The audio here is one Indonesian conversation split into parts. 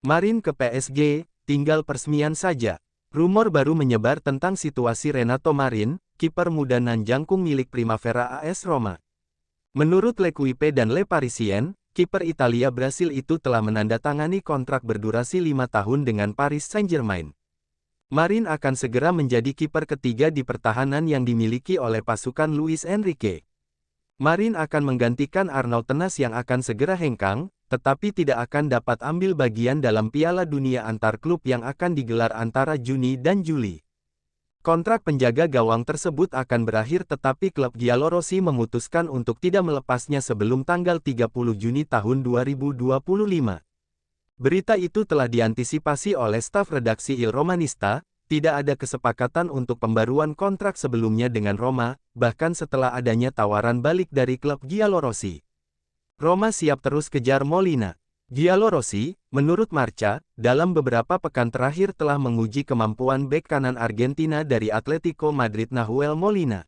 Marin ke PSG, tinggal peresmian saja. Rumor baru menyebar tentang situasi Renato Marin, kiper muda nan jangkung milik Primavera AS Roma. Menurut L'Equipe dan Le Parisien, kiper Italia Brasil itu telah menandatangani kontrak berdurasi 5 tahun dengan Paris Saint-Germain. Marin akan segera menjadi kiper ketiga di pertahanan yang dimiliki oleh pasukan Luis Enrique. Marin akan menggantikan Arnaud Tenas yang akan segera hengkang, tetapi tidak akan dapat ambil bagian dalam Piala Dunia antar klub yang akan digelar antara Juni dan Juli. Kontrak penjaga gawang tersebut akan berakhir tetapi klub Giallorossi memutuskan untuk tidak melepasnya sebelum tanggal 30 Juni tahun 2025. Berita itu telah diantisipasi oleh staf redaksi Il Romanista, tidak ada kesepakatan untuk pembaruan kontrak sebelumnya dengan Roma, bahkan setelah adanya tawaran balik dari klub Giallorossi. Roma siap terus kejar Molina. Giallorossi, menurut Marca, dalam beberapa pekan terakhir telah menguji kemampuan bek kanan Argentina dari Atletico Madrid Nahuel Molina.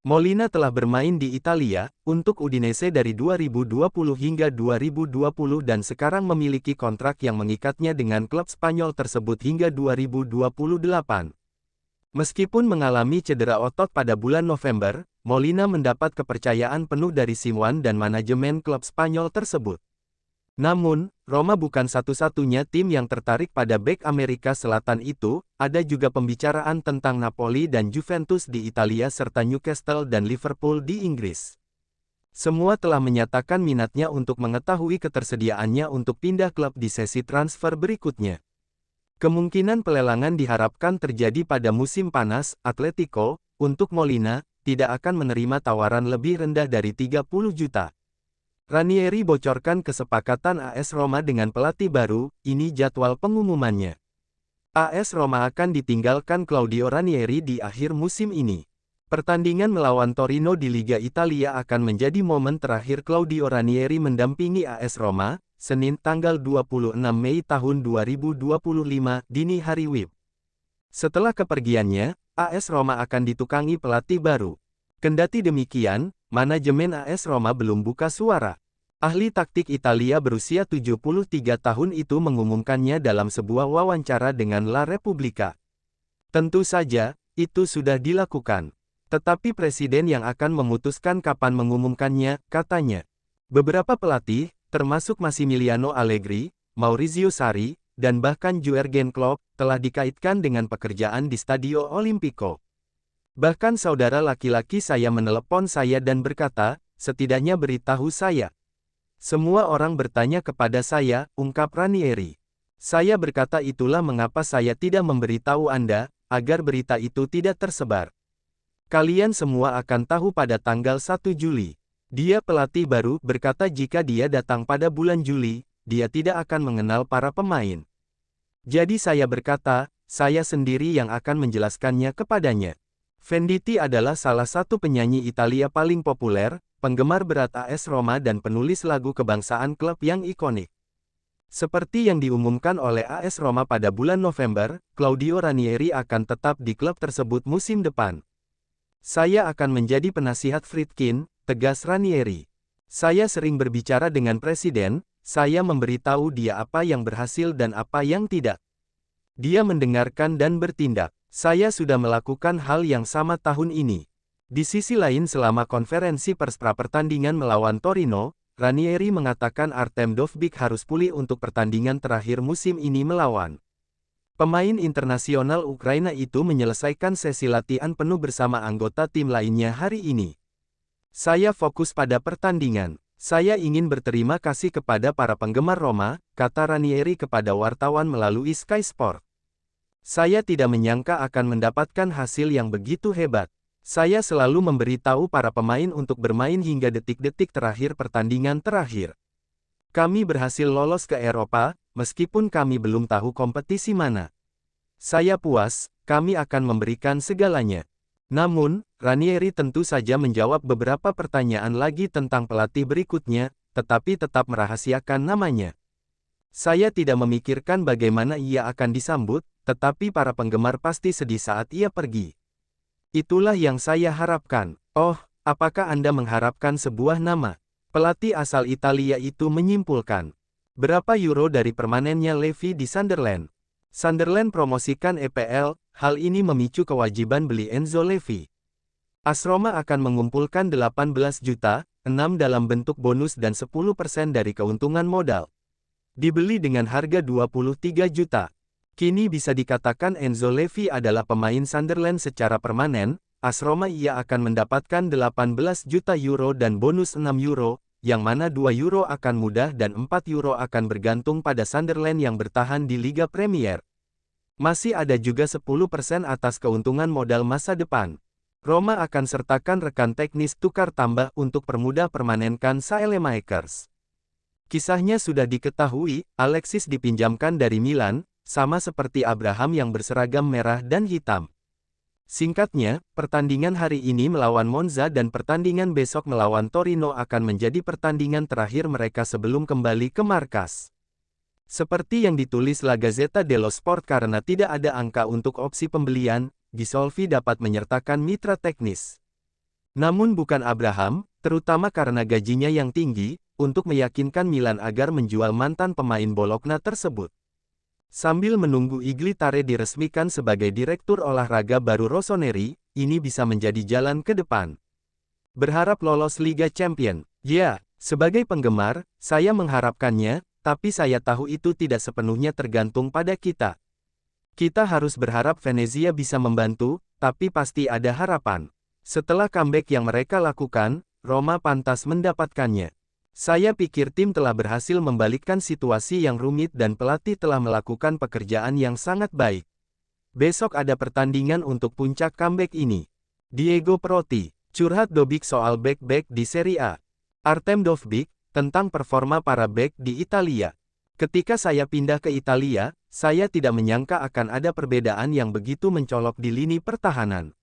Molina telah bermain di Italia, untuk Udinese dari 2020 hingga 2020 dan sekarang memiliki kontrak yang mengikatnya dengan klub Spanyol tersebut hingga 2028. Meskipun mengalami cedera otot pada bulan November, Molina mendapat kepercayaan penuh dari Simeone dan manajemen klub Spanyol tersebut. Namun, Roma bukan satu-satunya tim yang tertarik pada bek Amerika Selatan itu, ada juga pembicaraan tentang Napoli dan Juventus di Italia serta Newcastle dan Liverpool di Inggris. Semua telah menyatakan minatnya untuk mengetahui ketersediaannya untuk pindah klub di sesi transfer berikutnya. Kemungkinan pelelangan diharapkan terjadi pada musim panas. Atletico, untuk Molina, tidak akan menerima tawaran lebih rendah dari 30 juta. Ranieri bocorkan kesepakatan AS Roma dengan pelatih baru, ini jadwal pengumumannya. AS Roma akan ditinggalkan Claudio Ranieri di akhir musim ini. Pertandingan melawan Torino di Liga Italia akan menjadi momen terakhir Claudio Ranieri mendampingi AS Roma, Senin tanggal 26 Mei tahun 2025, dini hari WIB. Setelah kepergiannya, AS Roma akan ditukangi pelatih baru. Kendati demikian, manajemen AS Roma belum buka suara. Ahli taktik Italia berusia 73 tahun itu mengumumkannya dalam sebuah wawancara dengan La Repubblica. Tentu saja, itu sudah dilakukan. Tetapi presiden yang akan memutuskan kapan mengumumkannya, katanya. Beberapa pelatih, termasuk Massimiliano Allegri, Maurizio Sarri, dan bahkan Jurgen Klopp, telah dikaitkan dengan pekerjaan di Stadio Olimpico. Bahkan saudara laki-laki saya menelepon saya dan berkata, setidaknya beritahu saya. Semua orang bertanya kepada saya, ungkap Ranieri. Saya berkata itulah mengapa saya tidak memberitahu Anda, agar berita itu tidak tersebar. Kalian semua akan tahu pada tanggal 1 Juli. Dia pelatih baru, berkata jika dia datang pada bulan Juli, dia tidak akan mengenal para pemain. Jadi saya berkata, saya sendiri yang akan menjelaskannya kepadanya. Venditti adalah salah satu penyanyi Italia paling populer, penggemar berat AS Roma dan penulis lagu kebangsaan klub yang ikonik. Seperti yang diumumkan oleh AS Roma pada bulan November, Claudio Ranieri akan tetap di klub tersebut musim depan. Saya akan menjadi penasihat Friedkin, tegas Ranieri. Saya sering berbicara dengan presiden, saya memberitahu dia apa yang berhasil dan apa yang tidak. Dia mendengarkan dan bertindak. Saya sudah melakukan hal yang sama tahun ini. Di sisi lain selama konferensi pers pra-pertandingan melawan Torino, Ranieri mengatakan Artem Dovbyk harus pulih untuk pertandingan terakhir musim ini melawan. Pemain internasional Ukraina itu menyelesaikan sesi latihan penuh bersama anggota tim lainnya hari ini. Saya fokus pada pertandingan. Saya ingin berterima kasih kepada para penggemar Roma, kata Ranieri kepada wartawan melalui Sky Sport. Saya tidak menyangka akan mendapatkan hasil yang begitu hebat. Saya selalu memberitahu para pemain untuk bermain hingga detik-detik terakhir pertandingan terakhir. Kami berhasil lolos ke Eropa, meskipun kami belum tahu kompetisi mana. Saya puas, kami akan memberikan segalanya. Namun, Ranieri tentu saja menjawab beberapa pertanyaan lagi tentang pelatih berikutnya, tetapi tetap merahasiakan namanya. Saya tidak memikirkan bagaimana ia akan disambut, tetapi para penggemar pasti sedih saat ia pergi. Itulah yang saya harapkan. Oh, apakah Anda mengharapkan sebuah nama? Pelatih asal Italia itu menyimpulkan. Berapa euro dari permanennya Levy di Sunderland? Sunderland promosikan EPL, hal ini memicu kewajiban beli Enzo Levy. AS Roma akan mengumpulkan 18 juta, 6 dalam bentuk bonus dan 10% dari keuntungan modal. Dibeli dengan harga 23 juta. Kini bisa dikatakan Enzo Levy adalah pemain Sunderland secara permanen. AS Roma ia akan mendapatkan 18 juta euro dan bonus 6 euro, yang mana 2 euro akan mudah dan 4 euro akan bergantung pada Sunderland yang bertahan di Liga Premier. Masih ada juga 10% atas keuntungan modal masa depan. Roma akan sertakan rekan teknis tukar tambah untuk permudah permanenkan Saelemaekers. Kisahnya sudah diketahui, Alexis dipinjamkan dari Milan, sama seperti Abraham yang berseragam merah dan hitam. Singkatnya, pertandingan hari ini melawan Monza dan pertandingan besok melawan Torino akan menjadi pertandingan terakhir mereka sebelum kembali ke markas. Seperti yang ditulis La Gazzetta dello Sport, karena tidak ada angka untuk opsi pembelian, Gisolfi dapat menyertakan mitra teknis. Namun bukan Abraham, terutama karena gajinya yang tinggi, untuk meyakinkan Milan agar menjual mantan pemain Bologna tersebut. Sambil menunggu Iglitare diresmikan sebagai direktur olahraga baru Rossoneri, ini bisa menjadi jalan ke depan. Berharap lolos Liga Champion. Ya, sebagai penggemar, saya mengharapkannya, tapi saya tahu itu tidak sepenuhnya tergantung pada kita. Kita harus berharap Venezia bisa membantu, tapi pasti ada harapan. Setelah comeback yang mereka lakukan, Roma pantas mendapatkannya. Saya pikir tim telah berhasil membalikkan situasi yang rumit dan pelatih telah melakukan pekerjaan yang sangat baik. Besok ada pertandingan untuk puncak comeback ini. Diego Perotti, curhat Dobbik soal bek-bek di Serie A. Artem Dovbyk, tentang performa para bek di Italia. Ketika saya pindah ke Italia, saya tidak menyangka akan ada perbedaan yang begitu mencolok di lini pertahanan.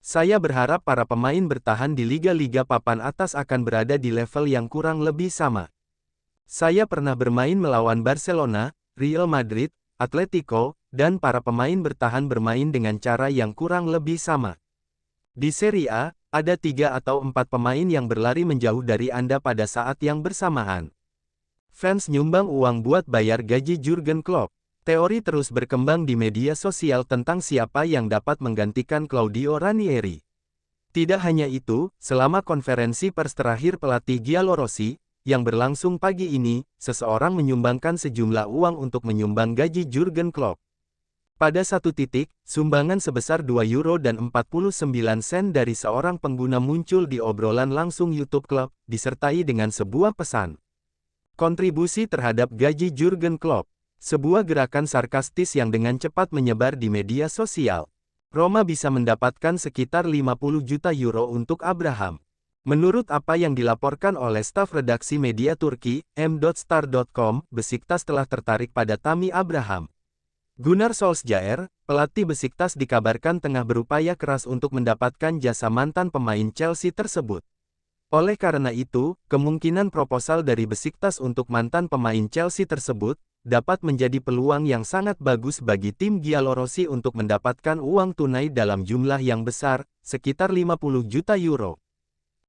Saya berharap para pemain bertahan di liga-liga papan atas akan berada di level yang kurang lebih sama. Saya pernah bermain melawan Barcelona, Real Madrid, Atletico, dan para pemain bertahan bermain dengan cara yang kurang lebih sama. Di Serie A, ada 3 atau 4 pemain yang berlari menjauh dari Anda pada saat yang bersamaan. Fans nyumbang uang buat bayar gaji Jurgen Klopp. Teori terus berkembang di media sosial tentang siapa yang dapat menggantikan Claudio Ranieri. Tidak hanya itu, selama konferensi pers terakhir pelatih Giallorossi, yang berlangsung pagi ini, seseorang menyumbangkan sejumlah uang untuk menyumbang gaji Jurgen Klopp. Pada satu titik, sumbangan sebesar 2 euro dan 49 sen dari seorang pengguna muncul di obrolan langsung YouTube Klopp, disertai dengan sebuah pesan. Kontribusi terhadap gaji Jurgen Klopp. Sebuah gerakan sarkastis yang dengan cepat menyebar di media sosial. Roma bisa mendapatkan sekitar 50 juta euro untuk Abraham. Menurut apa yang dilaporkan oleh staf redaksi media Turki, m.star.com, Besiktas telah tertarik pada Tammy Abraham. Gunnar Solskjaer, pelatih Besiktas dikabarkan tengah berupaya keras untuk mendapatkan jasa mantan pemain Chelsea tersebut. Oleh karena itu, kemungkinan proposal dari Besiktas untuk mantan pemain Chelsea tersebut dapat menjadi peluang yang sangat bagus bagi tim Giallorossi untuk mendapatkan uang tunai dalam jumlah yang besar, sekitar 50 juta euro.